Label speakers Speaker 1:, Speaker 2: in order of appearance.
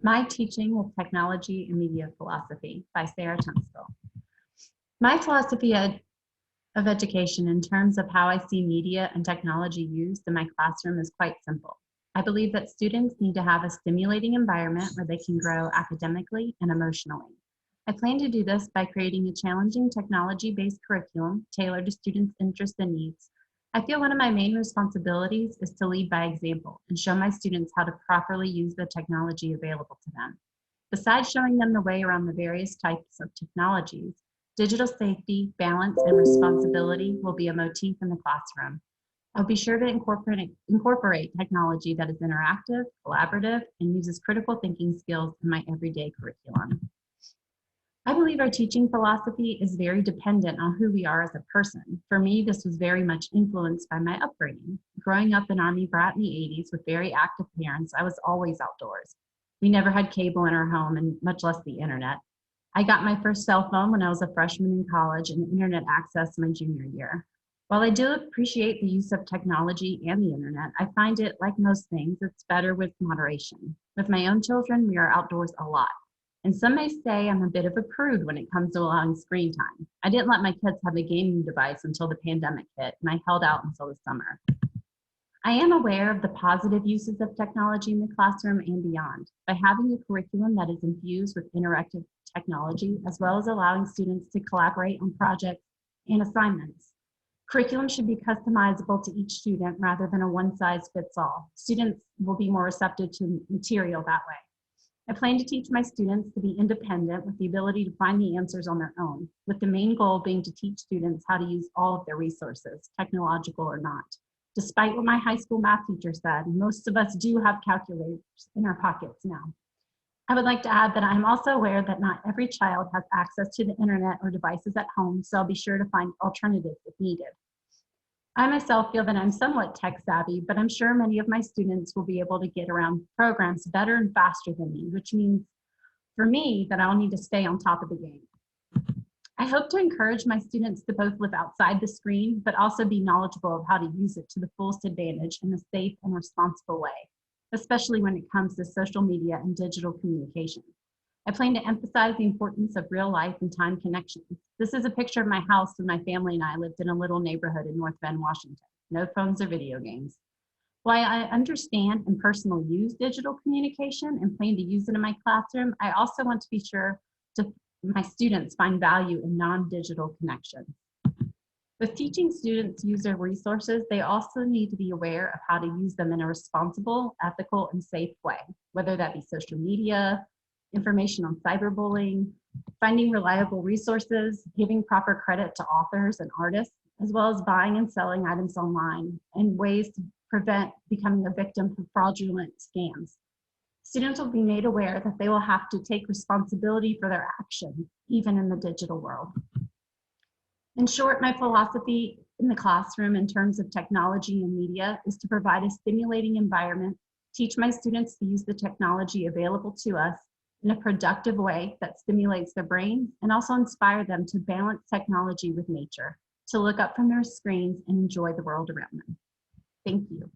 Speaker 1: My Teaching with Technology and Media Philosophy by Sarah Tunstall. My philosophy of education in terms of how I see media and technology used in my classroom is quite simple. I believe that students need to have a stimulating environment where they can grow academically and emotionally. I plan to do this by creating a challenging technology-based curriculum tailored to students' interests and needs. I feel one of my main responsibilities is to lead by example and show my students how to properly use the technology available to them. Besides showing them the way around the various types of technologies, digital safety, balance, and responsibility will be a motif in the classroom. I'll be sure to incorporate technology that is interactive, collaborative, and uses critical thinking skills in my everyday curriculum. I believe our teaching philosophy is very dependent on who we are as a person. For me, this was very much influenced by my upbringing. Growing up an Army brat in the 80s with very active parents, I was always outdoors. We never had cable in our home and much less the internet. I got my first cell phone when I was a freshman in college and internet access my junior year. While I do appreciate the use of technology and the internet, I find it, like most things, it's better with moderation. With my own children, we are outdoors a lot. And some may say I'm a bit of a prude when it comes to allowing screen time. I didn't let my kids have a gaming device until the pandemic hit, and I held out until the summer. I am aware of the positive uses of technology in the classroom and beyond. By having a curriculum that is infused with interactive technology, as well as allowing students to collaborate on projects and assignments. Curriculum should be customizable to each student rather than a one-size-fits-all. Students will be more receptive to material that way. I plan to teach my students to be independent with the ability to find the answers on their own, with the main goal being to teach students how to use all of their resources, technological or not. Despite what my high school math teacher said, most of us do have calculators in our pockets now. I would like to add that I'm also aware that not every child has access to the internet or devices at home, so I'll be sure to find alternatives if needed. I myself feel that I'm somewhat tech savvy, but I'm sure many of my students will be able to get around programs better and faster than me, which means for me that I'll need to stay on top of the game. I hope to encourage my students to both live outside the screen, but also be knowledgeable of how to use it to the fullest advantage in a safe and responsible way, especially when it comes to social media and digital communication. I plan to emphasize the importance of real life and time connections. This is a picture of my house when my family and I lived in a little neighborhood in North Bend, Washington. No phones or video games. While I understand and personally use digital communication and plan to use it in my classroom, I also want to be sure to my students find value in non-digital connections. With teaching students to use their resources, they also need to be aware of how to use them in a responsible, ethical, and safe way, whether that be social media, information on cyberbullying, finding reliable resources, giving proper credit to authors and artists, as well as buying and selling items online, and ways to prevent becoming a victim of fraudulent scams. Students will be made aware that they will have to take responsibility for their actions, even in the digital world. In short, my philosophy in the classroom in terms of technology and media is to provide a stimulating environment, teach my students to use the technology available to us in a productive way that stimulates their brains, and also inspire them to balance technology with nature, to look up from their screens and enjoy the world around them. Thank you.